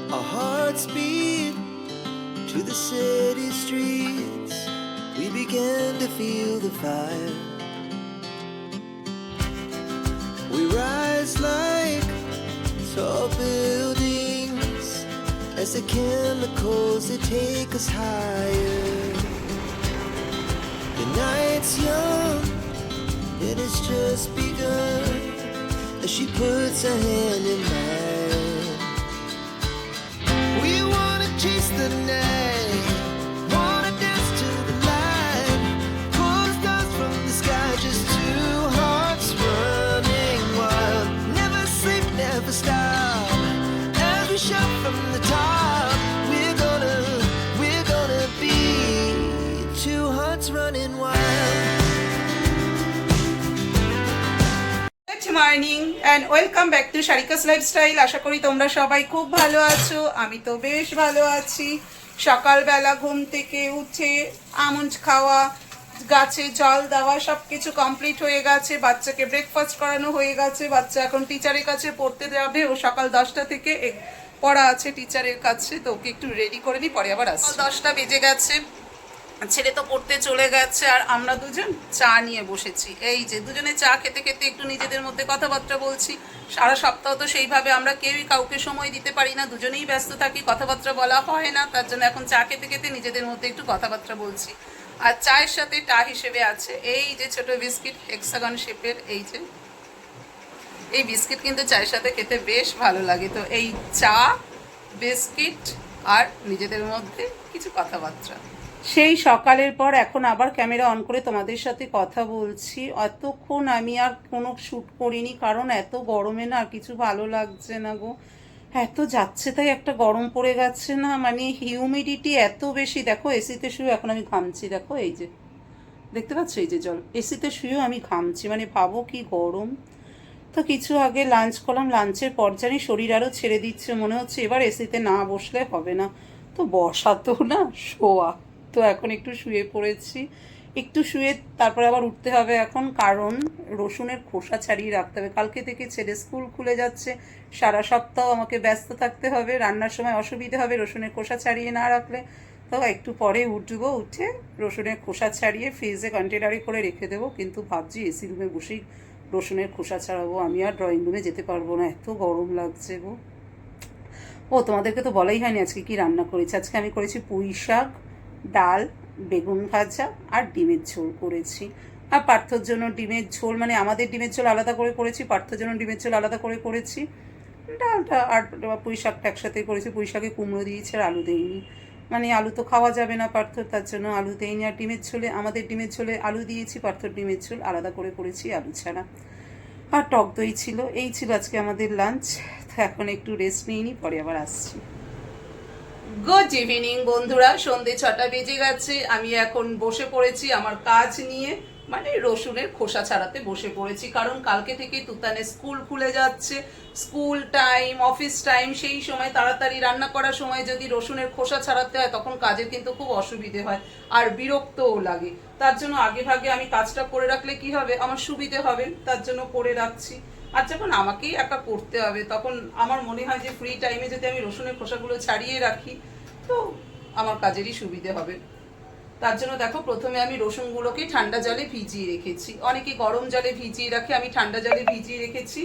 Our hearts beat to the city streets. We began to feel the fire. We rise like tall buildings as the chemicals they take us higher. The night's young and it's just begun as she puts her hand in mine. We wanna chase the night, wanna dance to the light, pull the stars from the sky, just two hearts running wild. Never sleep, never stop, as we shout from the top. We're gonna be two hearts running wild. Good morning and welcome back to Sarika's lifestyle. আশা করি তোমরা সবাই খুব ভালো আছো। আমি তো বেশ ভালো আছি। সকালবেলা ঘুম থেকে উঠে আমন্ড খাওয়া, গাছে জল দেওয়া সব কিছু কমপ্লিট হয়ে গেছে। বাচ্চাকে ব্রেকফাস্ট করানো হয়ে গেছে। বাচ্চা এখন টিচারের কাছে পড়তে যাবে। ও সকাল 10টা থেকে পড়া আছে টিচারের কাছে, তো ওকে একটু রেডি করে নিই, পরে আবার আসছে। 10টা বেজে গেছে, ছেলে তো পড়তে চলে গেছে, আর আমরা দুজন চা নিয়ে বসেছি। এই যে দুজনে চা খেতে খেতে একটু নিজেদের মধ্যে কথাবার্তা বলছি। সারা সপ্তাহ তো সেইভাবে আমরা কেউই কাউকে সময় দিতে পারি না, দুজনেই ব্যস্ত থাকি, কথাবার্তা বলা হয় না। তার জন্য এখন চা খেতে খেতে নিজেদের মধ্যে একটু কথাবার্তা বলছি। আর চায়ের সাথে টা হিসেবে আছে এই যে ছোট বিস্কিট, হেক্সাগন শেপের। এই বিস্কিট কিন্তু চায়ের সাথে খেতে বেশ ভালো লাগে। তো এই চা, বিস্কিট আর নিজেদের মধ্যে কিছু কথাবার্তা। সেই সকালের পর এখন আবার ক্যামেরা অন করে তোমাদের সাথে কথা বলছি। এতক্ষণ আমি আর কোনো শ্যুট করিনি, কারণ এত গরমে না আর কিছু ভালো লাগছে না গো। এত যাচ্ছে তাই একটা গরম পড়ে গেছে না, মানে হিউমিডিটি এত বেশি। দেখো এসিতে শুয়ে এখন আমি ঘামছি, দেখো এই যে দেখতে পাচ্ছ, এই যে জল, এসিতে শুয়েও আমি ঘামছি, মানে ভাবো কি গরম। তো কিছু আগে লাঞ্চ করলাম, লাঞ্চের পর জানি শরীর আরও ছেড়ে দিচ্ছে, মনে হচ্ছে এবার এসিতে না বসলে হবে না। তো বসা তো না, শোয়া। তো এখন একটু শুয়ে পড়েছি, একটু শুয়ে তারপরে আবার উঠতে হবে এখন, কারণ রসুনের খোসা ছাড়িয়ে রাখতে হবে। কালকে থেকে ছেলে স্কুল খুলে যাচ্ছে, সারা সপ্তাহ আমাকে ব্যস্ত থাকতে হবে, রান্নার সময় অসুবিধে হবে রসুনের খোসা ছাড়িয়ে না রাখলে। তো একটু পরে উঠবো, উঠে রসুনের খোসা ছাড়িয়ে ফ্রিজে কন্টেনারে করে রেখে দেবো। কিন্তু ভাবছি এসি রুমে বসেই রসুনের খোসা ছাড়াবো, আমি আর ড্রয়িং রুমে যেতে পারবো না, এত গরম লাগছে গো। ও তোমাদেরকে তো বলাই হয়নি আজকে কি রান্না করেছি। আজকে আমি করেছি পুঁই শাক, ডাল, বেগুন ভাজা আর ডিমের ঝোল করেছি। আর পার্থর জন্য ডিমের ঝোল, মানে আমাদের ডিমের ঝোল আলাদা করে করেছি, পার্থর জন্য ডিমের ঝোল আলাদা করে করেছি। ডালটা আর পুঁই শাকটা একসাথে করেছি। পুঁই শাকে কুমড়ো দিয়েছি আর আলু দেইনি, মানে আলু তো খাওয়া যাবে না পার্থর, তার জন্য আলু দেইনি। আর ডিমের ঝোলে, আমাদের ডিমের ঝোলে আলু দিয়েছি, পার্থর ডিমের ঝোল আলাদা করে করেছি আলু ছাড়া। আর টক দই ছিল। এই ছিল আজকে আমাদের লাঞ্চ। তো এখন একটু রেস্ট নিয়ে নিই, পরে আবার আসছি। গুড ইভিনিং বন্ধুরা, সন্ধে 6টা বেজে গেছে। আমি এখন বসে পড়েছি আমার কাজ নিয়ে, মানে রসুনের খোসা ছাড়াতে বসে পড়েছি। কারণ কালকে থেকে তুতানের স্কুল খুলে যাচ্ছে, স্কুল টাইম, অফিস টাইম, সেই সময় তাড়াতাড়ি রান্না করার সময় যদি রসুনের খোসা ছাড়াতে হয় তখন কাজের কিন্তু খুব অসুবিধে হয় আর বিরক্তও লাগে। তার জন্য আগে ভাগে আমি কাজটা করে রাখলে কি হবে, আমার সুবিধে হবে, তার জন্য করে রাখছি। আর যখন আমাকেই একা করতে হবে তখন আমার মনে হয় যে ফ্রি টাইমে যদি আমি রসুনের খোসাগুলো ছাড়িয়ে রাখি তো আমার কাজেরই সুবিধে হবে। তার জন্য দেখো প্রথমে আমি রসুনগুলোকে ঠান্ডা জলে ভিজিয়ে রেখেছি। অনেকে গরম জলে ভিজিয়ে রাখে, আমি ঠান্ডা জলে ভিজিয়ে রেখেছি।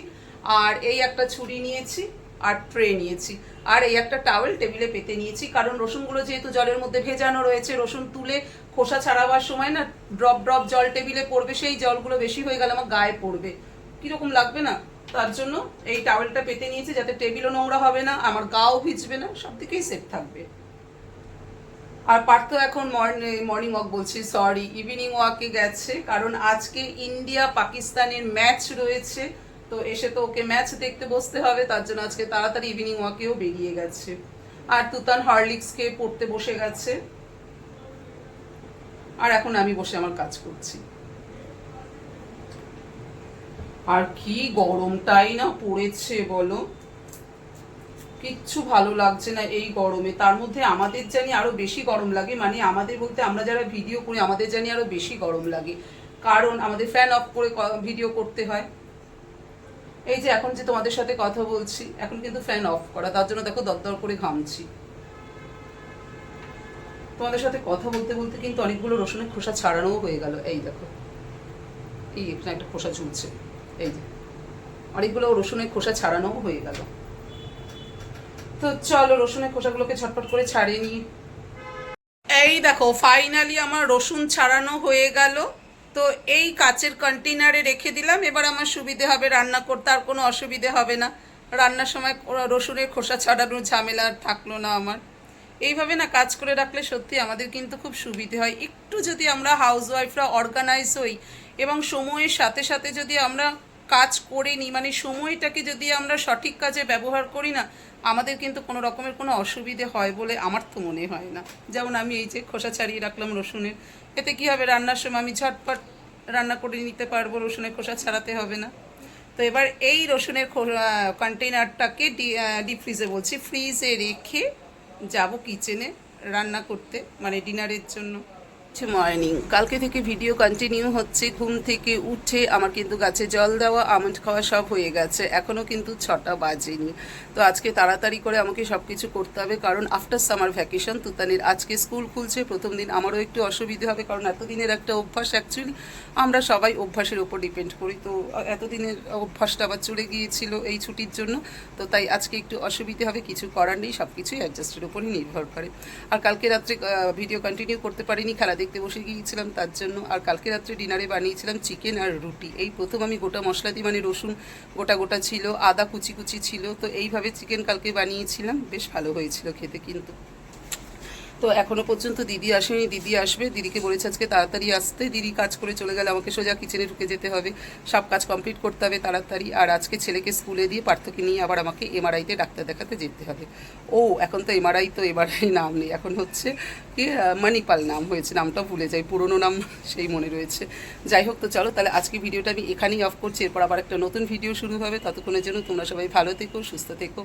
আর এই একটা ছুরি নিয়েছি আর ট্রে নিয়েছি, আর এই একটা টাওয়েল টেবিলে পেতে নিয়েছি। কারণ রসুনগুলো যেহেতু জলের মধ্যে ভেজানো রয়েছে, রসুন তুলে খোসা ছাড়াবার সময় না ড্রপ ড্রপ জল টেবিলে পড়বে, সেই জলগুলো বেশি হয়ে গেলে আমার গায়ে পড়বে, কিরকম লাগবে না। তার জন্য এই টাওয়েলটা পেতে নিয়েছি, যাতে টেবিলও নোংরা হবে না, আমার গাও ভিজবে না, সব দিকেই সেফ থাকবে। আর পার্থ এখন মর্নিং ওয়াক বলছি, সরি, ইভিনিং ওয়াকে গেছে, কারণ আজকে ইন্ডিয়া পাকিস্তানের ম্যাচ রয়েছে। তো এসে তো ওকে ম্যাচ দেখতে বসতে হবে, তার জন্য আজকে তাড়াতাড়ি ইভিনিং ওয়াকেও বেরিয়ে গেছে। আর তুতান হরলিক্স খেয়ে পড়তে বসে গেছে, আর এখন আমি বসে আমার কাজ করছি। আর কি গরমটাই না পড়েছে বলো, কিচ্ছু ভালো লাগছে না এই গরমে। তার মধ্যে আমাদের জানি আরো বেশি গরম লাগে, মানে আমাদের বলতে আমরা যারা ভিডিও করি আমাদের জানি আরো বেশি গরম লাগে, কারণ আমাদের ফ্যান অফ করে ভিডিও করতে হয়। এই যে এখন যে তোমাদের সাথে কথা বলছি, এখন কিন্তু ফ্যান অফ করা, তার জন্য দেখো দরদর করে ঘামছি। তোমাদের সাথে কথা বলতে বলতে কিন্তু অনেকগুলো রসুনের খোসা ছাড়ানোও হয়ে গেল। এই দেখো, এই এখানে একটা খোসা ঝুলছে, এই যে অনেকগুলো রসুনের খোসা ছাড়ানোও হয়ে গেল। তো চলো রসুনের খোসাগুলোকে ছটপট করে ছাড়িয়ে নিই। এই দেখো ফাইনালি আমার রসুন ছাড়ানো হয়ে গেল। তো এই কাচের কন্টেনারে রেখে দিলাম। এবার আমার সুবিধে হবে রান্না করতে, আর কোনো অসুবিধে হবে না। রান্নার সময় রসুনের খোসা ছাড়ানোর ঝামেলা আর থাকলো না আমার। এইভাবে না কাজ করে রাখলে সত্যি আমাদের কিন্তু খুব সুবিধে হয়। একটু যদি আমরা হাউসওয়াইফরা অর্গানাইজ হই এবং সময়ের সাথে সাথে যদি আমরা কাজ করে নিই, মানে সময়টাকে যদি আমরা সঠিক কাজে ব্যবহার করি না, আমাদের কিন্তু কোনো রকমের কোনো অসুবিধে হয় বলে আমার তো মনে হয় না। যেমন আমি এই যে খোসা ছাড়িয়ে রাখলাম রসুনের, এতে কী হবে, রান্নার সময় আমি ঝটপট রান্না করে নিতে পারবো, রসুনের খোসা ছাড়াতে হবে না। তো এবার এই রসুনের কন্টেনারটাকে ডিপ ফ্রিজে বলছি, ফ্রিজে রেখে যাব কিচেনে রান্না করতে, মানে ডিনারের জন্য। মর্নিং, কালকে থেকে ভিডিও কন্টিনিউ হচ্ছে। ঘুম থেকে উঠে আমার কিন্তু গাছে জল দেওয়া, আমন্ড খাওয়া সব হয়ে গেছে, এখনও কিন্তু 6টা বাজেনি। তো আজকে তাড়াতাড়ি করে আমাকে সব কিছু করতে হবে, কারণ আফটার সামার ভ্যাকেশন তুতানির আজকে স্কুল খুলছে। প্রথম দিন আমারও একটু অসুবিধে হবে, কারণ এতদিনের একটা অভ্যাস, অ্যাকচুয়ালি আমরা সবাই অভ্যাসের উপর ডিপেন্ড করি। তো এতদিনের অভ্যাসটা আবার চলে গিয়েছিল এই ছুটির জন্য। তো তাই আজকে একটু অসুবিধে হবে, কিছু করার নেই, সব কিছুই অ্যাডজাস্টের উপরই নির্ভর করে। আর কালকে রাত্রে ভিডিও কন্টিনিউ করতে পারিনি, খেলা দেখতে বসে গিয়েছিলাম তার জন্য। আর কালকে রাত্রে ডিনারে বানিয়েছিলাম চিকেন আর রুটি। এই প্রথম আমি গোটা মশলা দিয়ে, মানে রসুন গোটা গোটা ছিল, আদা কুচি কুচি ছিল, তো এইভাবে চিকেন কালকে বানিয়েছিলাম, বেশ ভালো হয়েছিল খেতে কিন্তু। তো এখনও পর্যন্ত দিদি আসেনি, দিদি আসবে। দিদিকে বলেছে আজকে তাড়াতাড়ি আসতে। দিদি কাজ করে চলে গেলে আমাকে সোজা কিচেনে ঢুকে যেতে হবে, সব কাজ কমপ্লিট করতে হবে তাড়াতাড়ি। আর আজকে ছেলেকে স্কুলে দিয়ে পার্থকে নিয়ে আবার আমাকে এমআরআইতে ডাক্তার দেখাতে যেতে হবে। ও এখন তো এমআরআই নাম নেই, এখন হচ্ছে কি মণিপাল নাম হয়েছে, নামটা ভুলে যাই, পুরনো নাম সেই মনে রয়েছে। যাই হোক, তো চলো তাহলে আজকে ভিডিওটা আমি এখানেই অফ করছি। এরপর আবার একটা নতুন ভিডিও শুরু হবে। ততক্ষণের জন্য তোমরা সবাই ভালো থেকো, সুস্থ থেকো।